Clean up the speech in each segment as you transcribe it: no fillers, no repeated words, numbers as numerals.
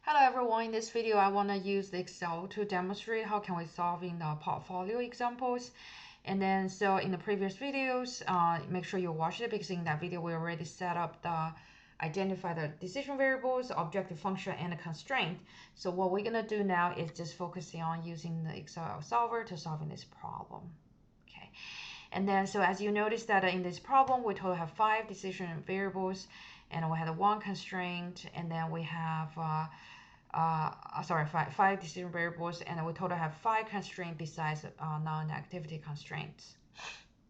Hello everyone, in this video I want to use the Excel to demonstrate how can we solve in the portfolio examples. And then so in the previous videos, make sure you watch it because in that video we already set up identify the decision variables, objective function, and the constraint. So what we're going to do now is just focusing on using the Excel solver to solving this problem. Okay. And then so as you notice that in this problem, we total have 5 decision variables and we have one constraint, and then we have five decision variables, and we total have 5 constraints besides non-activity constraints.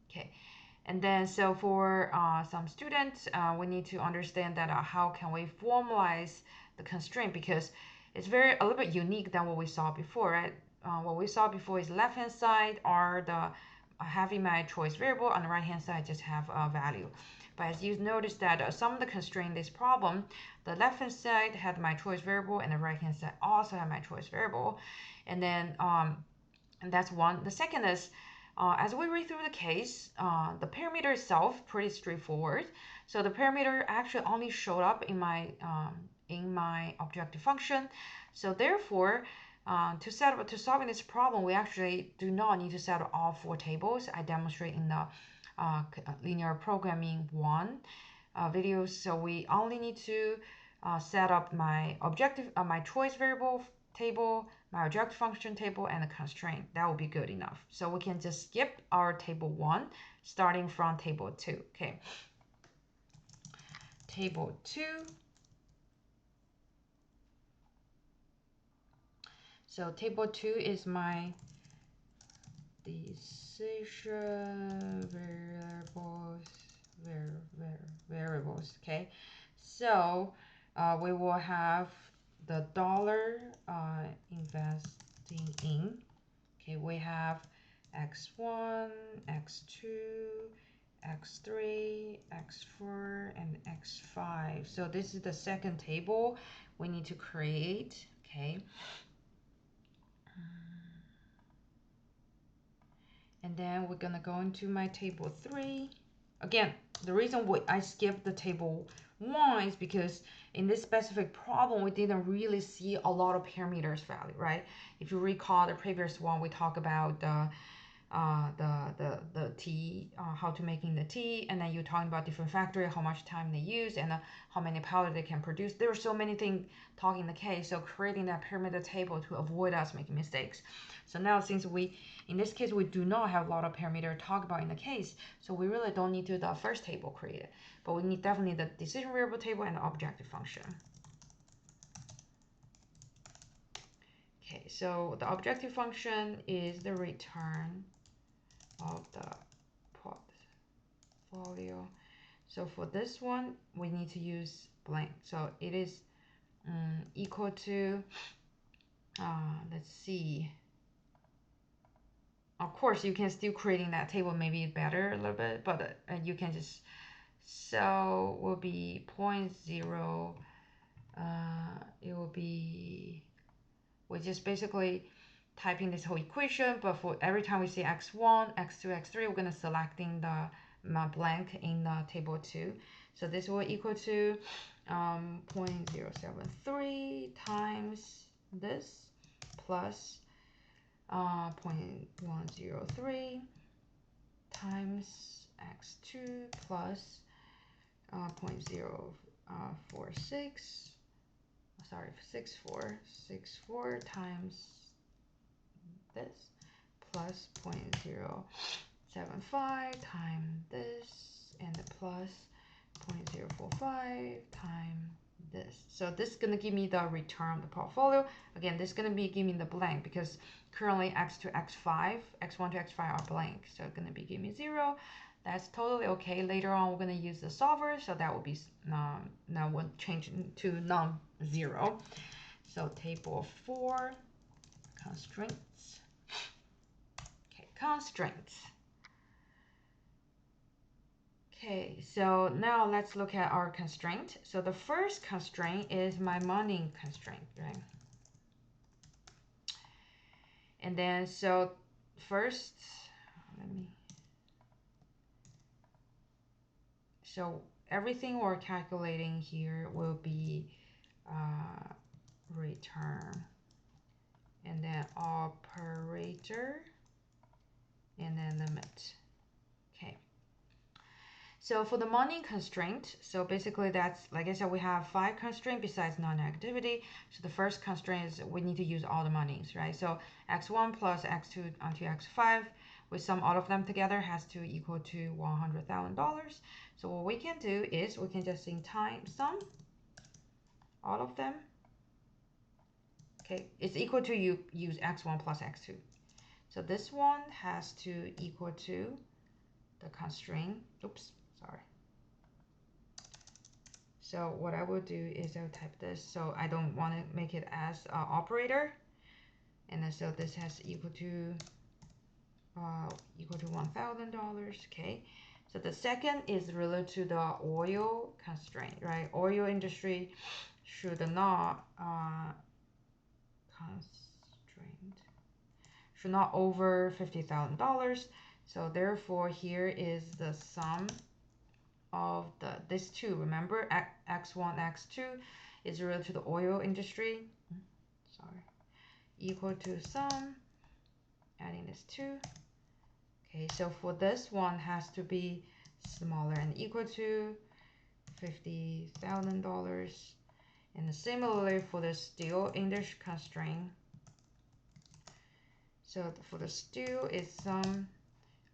Okay, and then so for some students, we need to understand that how can we formalize the constraint, because it's a little bit unique than what we saw before, right? What we saw before is left hand side are the having my choice variable, on the right hand side just have a value. But as you notice that some of the constraint in this problem, the left hand side had my choice variable and the right hand side also had my choice variable. And then and that's one. The second is as we read through the case, the parameter itself pretty straightforward. So the parameter actually only showed up in my objective function. So therefore, to solving this problem, we actually do not need to set up all 4 tables. I demonstrate in the linear programming 1 videos. So we only need to set up my my choice variable table, my objective function table, and a constraint. That will be good enough. So we can just skip our table 1, starting from table 2. Okay, table 2. So table 2 is my decision variables. Okay, so we will have the dollar investing in. Okay, we have x1, x2, x3, x4, and x5. So this is the second table we need to create. Okay, and then we're gonna go into my table 3. Again, the reason why I skipped the table 1 is because in this specific problem we didn't really see a lot of parameters value, right? If you recall the previous one, we talked about the tea, how to making the tea, and then you're talking about different factory, how much time they use, and how many powder they can produce. There are so many things talking in the case, so creating that parameter table to avoid us making mistakes. So now since in this case we do not have a lot of parameter to talk about in the case, so we really don't need to the first table created, but we need definitely the decision variable table and the objective function. Okay, so the objective function is the return of the portfolio. So for this one, we need to use blank. So it is equal to, let's see. Of course, you can still creating that table maybe better a little bit, but you can just, so will be 0.0, it will be, we just basically typing this whole equation, but for every time we see x1, x2, x3, we're going to selecting the blank in the table 2. So this will equal to 0.073 times this plus 0.103 times x2 plus 0.046, sorry, 64 times this plus 0.075 times this, and plus 0.045 times this. So this is going to give me the return of the portfolio. Again, this is going to be giving the blank because currently x to x5, x1 to x5 are blank. So it's going to be giving me 0. That's totally okay. Later on, we're going to use the solver, so that will be now we'll change to non-zero. So table 4, constraints. Okay, constraints. Okay, so now let's look at our constraint. So the first constraint is my money constraint, right? And then so first, so everything we're calculating here will be return return, and then operator, and then limit. Okay. So for the money constraint, so basically that's, like I said, we have 5 constraints besides non-negativity. So the first constraint is we need to use all the monies, right? So x1 plus x2 onto x5, we sum all of them together has to equal to $100,000. So what we can do is we can just sum all of them. Okay, it's equal to you use x1 plus x2. So this one has to equal to the constraint. Oops, sorry. So what I will do is I'll type this. So I don't want to make it as operator. And then so this has equal to $1,000. Okay. So the second is related to the oil constraint, right? Oil industry should not should not over $50,000. So therefore here is the sum of this two. Remember x1, x2 is related to the oil industry. Sorry. Equal to sum, adding this two. Okay, so for this one has to be smaller and equal to $50,000. And similarly for the steel industry constraint. So for the steel is sum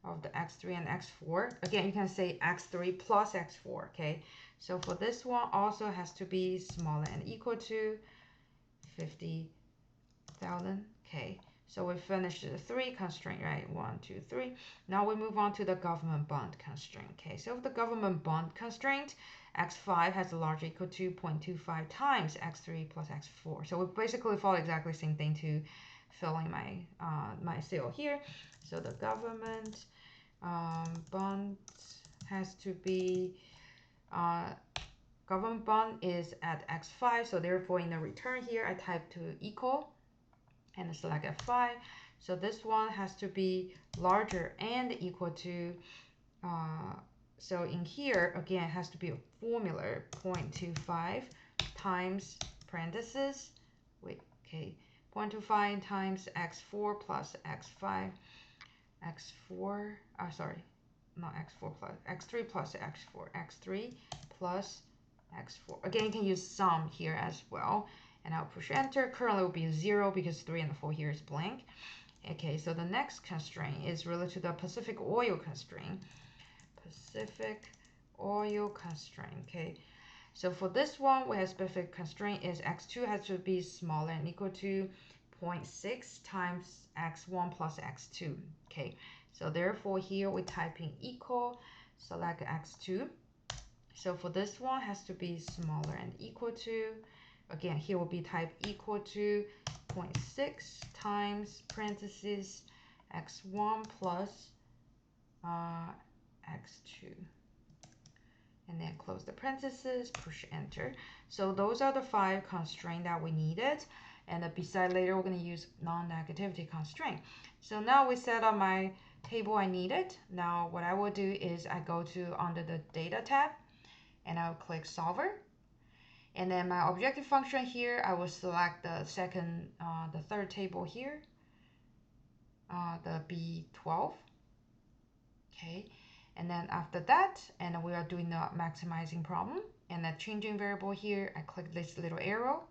of the x3 and x4. Again, you can say x3 plus x4, okay? So for this one also has to be smaller and equal to 50,000, okay? So we finished the 3 constraint, right? 1, 2, 3. Now we move on to the government bond constraint, okay? So the government bond constraint, x5 has a large equal to 0.25 times x3 plus x4. So we basically follow exactly the same thing to fill in my cell here. So the government bond has to be government bond is at x5, so therefore in the return here I type to equal and select F5. So this one has to be larger and equal to so in here again it has to be a formula 0.25 times parentheses, wait, okay, 0.25 times x4 plus x5, x4, sorry, not x4 plus x3 plus x4, x3 plus x4. Again, you can use sum here as well, and I'll push enter. Currently will be 0 because 3 and 4 here is blank. Okay, so the next constraint is related to the Pacific oil constraint. Pacific oil constraint, okay. So for this one, we have specific constraint is x2 has to be smaller and equal to 0.6 times x1 plus x2, okay. So therefore here we type in equal, select x2. So for this one has to be smaller and equal to, again here will be type equal to 0.6 times parentheses x1 plus x2. And then close the parentheses, push enter. So those are the 5 constraints that we needed. And beside later, we're going to use non-negativity constraint. So now we set up my table I needed. Now what I will do is I go to under the data tab and I'll click solver. And then my objective function here, I will select the third table here, the B12. Okay. And then after that, and we are doing the maximizing problem, and the changing variable here, I click this little arrow,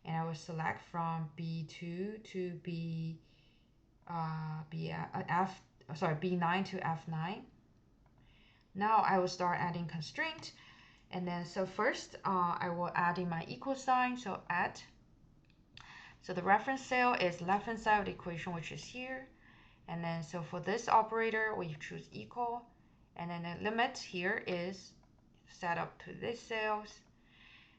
and I will select from B2 to B9 to F9. Now I will start adding constraint, and then so first I will add in my equal sign, so add. So the reference cell is left hand side of the equation, which is here, and then so for this operator we choose equal. And then the limit here is set up to this cells,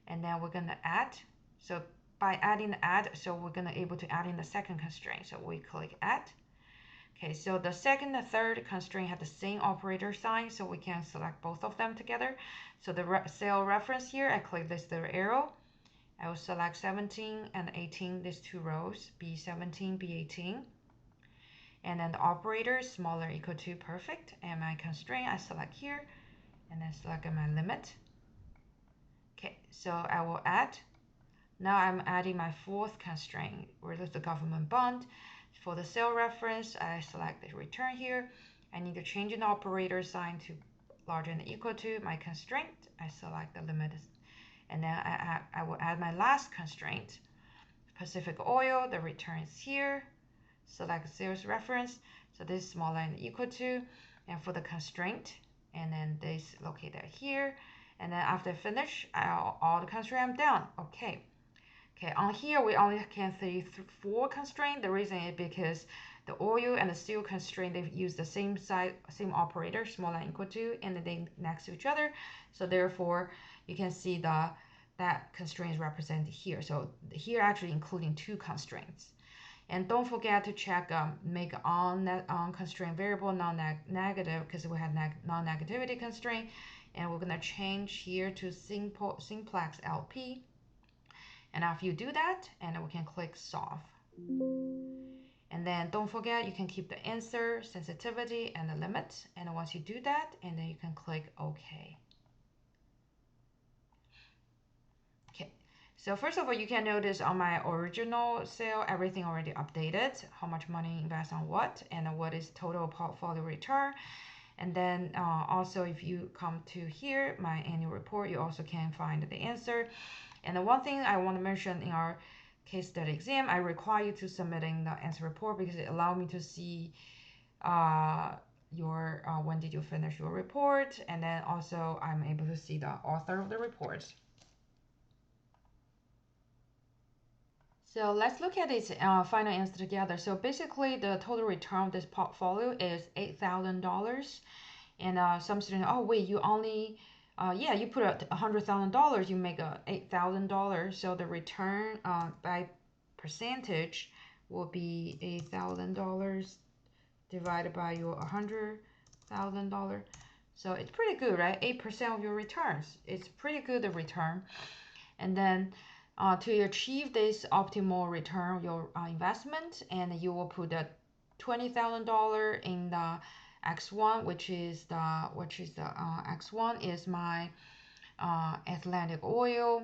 and then we're gonna add. So by adding the add, so we're gonna able to add in the second constraint. So we click add. Okay, so the second and third constraint have the same operator sign, so we can select both of them together. So the cell reference here, I click this little arrow. I will select 17 and 18, these 2 rows, B17, B18. And then the operator is smaller equal to perfect, and my constraint I select here and then select my limit. Okay, so I will add Now I'm adding my fourth constraint, which is the government bond. For the cell reference, I select the return here. I need to change the operator sign to larger than or equal to my constraint. I select the limit, and then I will add my last constraint. Pacific Oil, the return is here. Select sales reference. So this is smaller than or equal to. And for the constraint, and then this located here. And then after finish, all the constraint I'm done. Okay. Okay, on here we only can see 4 constraints. The reason is because the oil and the steel constraint, they use the same operator, smaller than or equal to, and they next to each other. So therefore, you can see that constraint is represented here. So here actually including 2 constraints. And don't forget to check make on constraint variable non-negative, because we have non-negativity constraint. And we're gonna change here to simplex LP. And after you do that, and we can click solve. And then don't forget, you can keep the answer, sensitivity, and the limit. And once you do that, and then you can click OK. Okay, so first of all, you can notice on my original sale, everything already updated, how much money invest on what, and what is total portfolio return. And then also, if you come to here, my annual report, you also can find the answer. And the one thing I want to mention in our case study exam, I require you to submitting the answer report because it allows me to see when did you finish your report, and then also I'm able to see the author of the report. So let's look at this final answer together. So basically, the total return of this portfolio is $8,000. And some students, oh wait, you only yeah, you put $100,000, you make $8,000. So the return by percentage will be $8,000 divided by your $100,000. So it's pretty good, right? 8% of your returns. It's pretty good the return. And then to achieve this optimal return of your investment, and you will put the $20,000 in the X1, which is the X1 is my Atlantic Oil,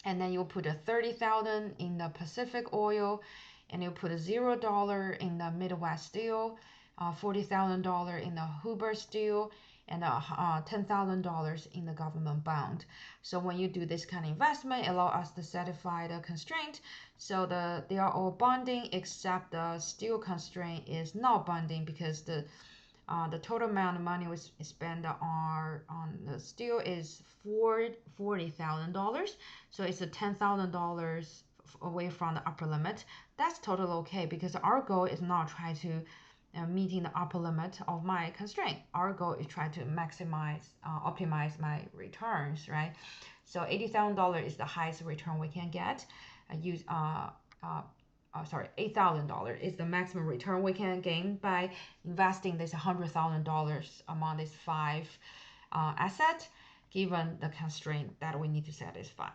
and then you'll put a 30,000 in the Pacific Oil, and you put a $0 in the Midwest Steel, $40,000 in the Huber Steel, and $10,000 in the government bond. So when you do this kind of investment, it allows us to satisfy the constraint. So they are all bonding, except the steel constraint is not bonding, because the total amount of money we spend on the steel is $40,000. So it's a $10,000 away from the upper limit. That's totally okay, because our goal is not try to meeting the upper limit of my constraint. Our goal is try to maximize, optimize my returns, right? So $80,000 is the highest return we can get. $8,000 is the maximum return we can gain by investing this $100,000 among these 5 assets, given the constraint that we need to satisfy.